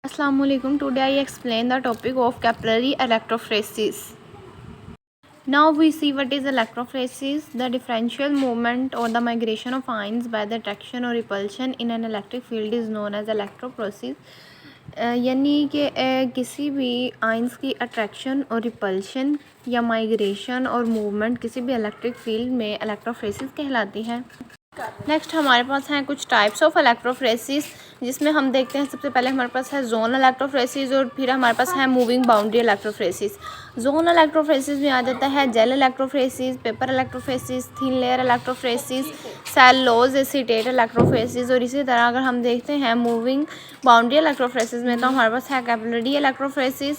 Assalamualaikum. Today I explain the topic of capillary electrophoresis. Now we see what is electrophoresis. The differential movement or the migration of ions by the attraction or repulsion in an electric field is known as electrophoresis. यानी कि किसी भी ions की attraction और repulsion या migration और movement किसी भी इलेक्ट्रिक फील्ड में इलेक्ट्रोफोरेसिस कहलाती है। नेक्स्ट हमारे पास हैं कुछ टाइप्स ऑफ इलेक्ट्रोफोरेसिस, जिसमें हम देखते हैं सबसे पहले हमारे पास है जोन इलेक्ट्रोफोरेसिस और फिर हमारे पास है moving boundary electrophoresis. Zone electrophoresis में आ जाता है gel electrophoresis, paper electrophoresis, thin layer electrophoresis, cellulose acetate electrophoresis. और इसी तरह अगर हम देखते हैं मूविंग बाउंड्री इलेक्ट्रोफोरेसिस में तो हमारे पास है कैपिलरी इलेक्ट्रोफोरेसिस,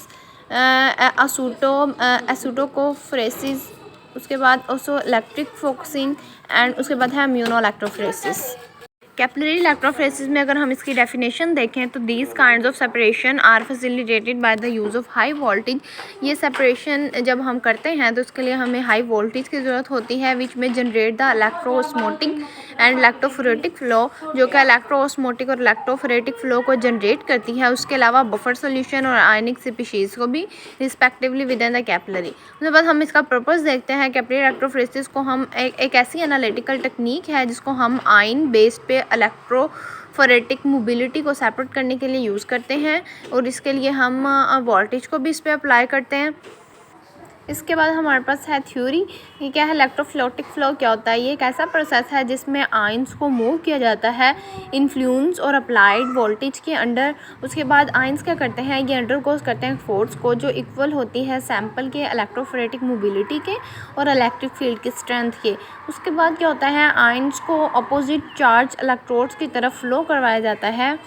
एसीटोकोफोरेसिस, उसके बाद ओसो इलेक्ट्रिक फोकसिंग एंड उसके बाद है इम्यूनो इलेक्ट्रोफोरेसिस। कैपिलरी इलेक्ट्रोफोरेसिस में अगर हम इसकी डेफिनेशन देखें तो these kinds of separation are facilitated by the use of high voltage. ये सेपरेशन जब हम करते हैं तो उसके लिए हमें हाई वोल्टेज की ज़रूरत होती है, विच में generate the electroosmotic and electrophoretic flow, जो कि इलेक्ट्रोस्मोटिक और इलेक्ट्रोफोरेटिक फ्लो को जनरेट करती है। उसके अलावा बफर सोल्यूशन और आयनिक स्पीशीज़ को भी respectively with in the capillary. उसके बाद हम इसका पर्पस देखते हैं। कैपिलरी इलेक्ट्रोफोरेसिस को हम एक ऐसी एनालिटिकल टेक्निक है जिसको हम आयन बेस्ड पे इलेक्ट्रोफोरेटिक मोबिलिटी को सेपरेट करने के लिए यूज़ करते हैं और इसके लिए हम वोल्टेज को भी इस पर अप्लाई करते हैं। इसके बाद हमारे पास है थ्योरी। ये क्या है, इलेक्ट्रोफ्लोटिक फ्लो क्या होता है। ये एक ऐसा प्रोसेस है जिसमें आयंस को मूव किया जाता है इन्फ्लुएंस और अप्लाइड वोल्टेज के अंडर। उसके बाद आयंस क्या करते हैं, ये अंडरगोज करते हैं फोर्स को जो इक्वल होती है सैंपल के इलेक्ट्रोफोरेटिक मोबिलिटी के और इलेक्ट्रिक फील्ड की स्ट्रेंथ के। उसके बाद क्या होता है, आयंस को अपोजिट चार्ज इलेक्ट्रोड्स की तरफ फ्लो करवाया जाता है।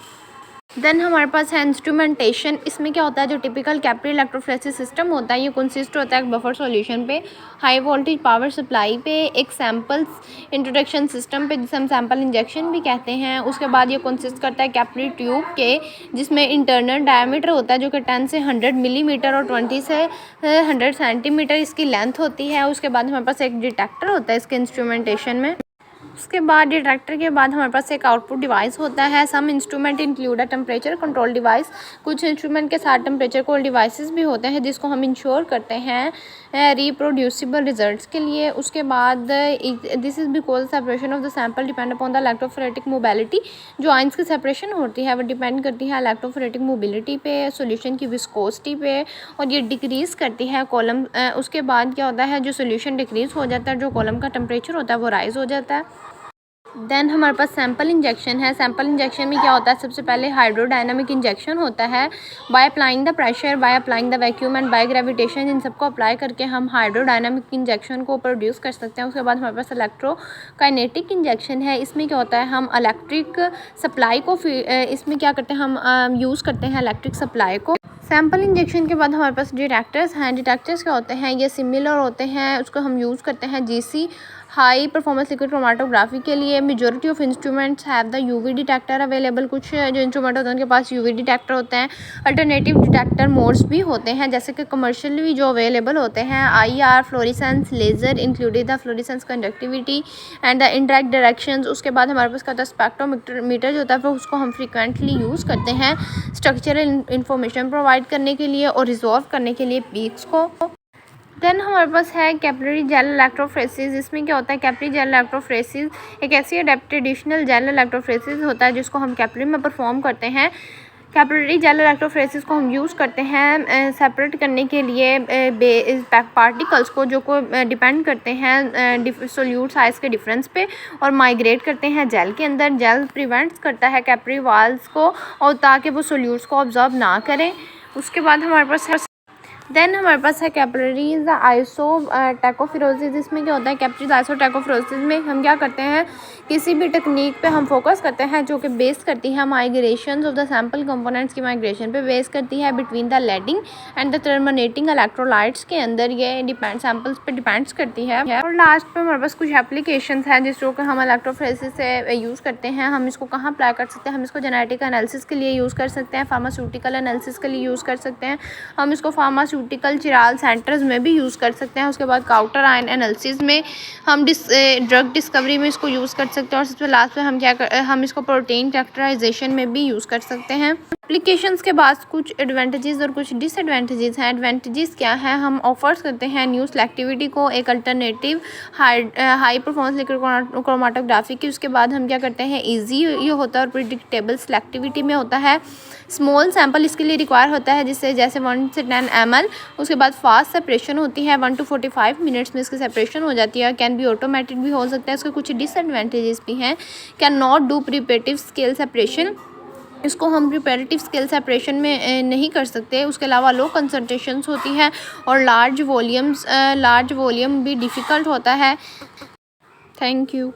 देन हमारे पास है इंस्ट्रूमेंटेशन। इसमें क्या होता है, जो टिपिकल कैपिलरी इलेक्ट्रोफोरेसिस सिस्टम होता है ये कंसिस्ट होता है एक बफर सॉल्यूशन पे, हाई वोल्टेज पावर सप्लाई पे, एक सैम्पल्स इंट्रोडक्शन सिस्टम पे जिसे हम सैम्पल इंजेक्शन भी कहते हैं। उसके बाद ये कंसिस्ट करता है कैपिलरी ट्यूब के, जिसमें इंटरनल डायमीटर होता है जो कि 10 से 100 मिलीमीटर और 20 से 100 सेंटीमीटर इसकी लेंथ होती है। उसके बाद हमारे पास एक डिटेक्टर होता है इसके इंस्ट्रूमेंटेशन में। उसके बाद डिटेक्टर के बाद हमारे पास एक आउटपुट डिवाइस होता है। Some instrument include a temperature control device. कुछ इंस्ट्रूमेंट के साथ टेम्परेचर कंट्रोल डिवाइसेस भी होते हैं जिसको हम इंश्योर करते हैं रिप्रोड्यूसिबल रिजल्ट्स के लिए। उसके बाद this is because separation of the sample depend upon the electrophoretic mobility. जो आइंस की सेपरेशन होती है वो डिपेंड करती है इलेक्ट्रोफोरेटिक मोबिलिटी पे, सोल्यूशन की विस्कोसिटी पे, और ये डिक्रीज़ करती है कॉलम। उसके बाद क्या होता है, जो सोल्यूशन डिक्रीज़ हो जाता है, जो कॉलम का टेम्परेचर होता है वो राइज हो जाता है। देन हमारे पास सैंपल इंजेक्शन है। सैंपल इंजेक्शन में क्या होता है, सबसे पहले हाइड्रोडायनामिक इंजेक्शन होता है। By applying the pressure, by applying the vacuum and by gravitation, इन सबको अप्लाई करके हम हाइड्रोडायनामिक इंजेक्शन को प्रोड्यूस कर सकते हैं। उसके बाद हमारे पास इलेक्ट्रोकाइनेटिक इंजेक्शन है। इसमें क्या होता है, हम इलेक्ट्रिक सप्लाई को इसमें क्या करते हैं, हम यूज़ करते हैं इलेक्ट्रिक सप्लाई को। सैंपल इंजेक्शन के बाद हमारे पास डिटेक्टर्स हैं। डिटेक्टर्स क्या होते हैं, ये सिमिलर होते हैं, उसको हम यूज़ करते हैं GC high performance liquid chromatography के लिए। Majority of instruments have the UV detector available. कुछ जो इंस्ट्रूमेंट होते हैं उनके पास यूवी डिटेक्टर होते हैं। अल्टरनेटिव डिटेक्टर मोड्स भी होते हैं, जैसे कि कमर्शियली जो अवेलेबल होते हैं IR, fluorescence, laser, included the fluorescence conductivity and the indirect directions. उसके बाद हमारे पास क्या होता है, स्पेक्ट्रोमीटर जो होता है वो उसको हम फ्रिक्वेंटली यूज़ करते हैं स्ट्रक्चरल इंफॉर्मेशन प्रोवाइड करने के लिए और रिजॉल्व करने के लिए पीक्स को। देन हमारे पास है कैपिलरी जेल इलेक्ट्रोफोरेसिस। इसमें क्या होता है, कैपिलरी जेल इलेक्ट्रोफोरेसिस एक ऐसी एडिशनल जेल इलेक्ट्रोफोरेसिस होता है जिसको हम कैपिलरी में परफॉर्म करते हैं। कैपिलरी जेल इलेक्ट्रोफोरेसिस को हम यूज़ करते हैं सेपरेट करने के लिए पार्टिकल्स को, जो को डिपेंड करते हैं सोल्यूट साइज़ के डिफरेंस पे, और माइग्रेट करते हैं जेल के अंदर। जेल प्रिवेंट्स करता है कैपिलरी वाल्स को और ताकि वो सोल्यूट्स को ऑब्जर्व ना करें। उसके बाद हमारे पास हमारे पास है कैपिलरीज आइसोटैकोफिरोसिस। इसमें क्या होता है, कैपिलरीज आइसोटैकोफिरोसिस में हम क्या करते हैं, किसी भी टेक्निक पे हम फोकस करते हैं जो कि बेस करती है migration of the sample components की माइग्रेशन पे बेस करती है between the leading and the terminating electrolytes के अंदर। ये डिपेंड सैंपल्स पे डिपेंड्स करती है। और लास्ट पे हमारे पास कुछ एप्लीकेशंस हैं जिसको कि हम इलेक्ट्रोफोरेसिस से यूज़ करते हैं। हम इसको कहाँ अप्लाई कर सकते हैं, हम इसको जेनेटिक एनालिसिस के लिए यूज़ कर सकते हैं, फार्मास्यूटिकल एनालिसिस के लिए यूज़ कर सकते हैं, हम इसको फार्मास्यूटिकल चिराल सेंटर्स में भी यूज़ कर सकते हैं। उसके बाद काउंटर आयन एनालिसिस में हम ड्रग डिस्कवरी में इसको यूज़ कर सकते हैं। और सबसे लास्ट में हम इसको प्रोटीन कैरेक्टराइजेशन में भी यूज़ कर सकते हैं। एप्लीकेशंस के बाद कुछ एडवांटेजेस और कुछ डिसएडवांटेजेस हैं। एडवांटेजेस क्या है, हम ऑफर्स करते हैं न्यू सेलेक्टिविटी को, एक alternative high performance liquid chromatography की। उसके बाद हम क्या करते हैं, इजी ये होता है और प्रिडिक्टेबल सेलेक्टिविटी में होता है। स्मॉल सैम्पल इसके लिए रिक्वायर होता है, जिससे जैसे 1 से 10 ml। उसके बाद फास्ट सेपरेशन होती है, 1 to 45 मिनट्स में इसकी सेपरेशन हो जाती है। कैन बी ऑटोमेटेड भी हो सकता है। इसके कुछ डिसएडवांटेजेस भी हैं। Can not do preparative scale separation, इसको हम प्रिपरेटिव स्केल सेपरेशन में नहीं कर सकते। उसके अलावा लो कंसंट्रेशंस होती हैं और लार्ज वॉल्यूम भी डिफ़िकल्ट होता है। Thank you.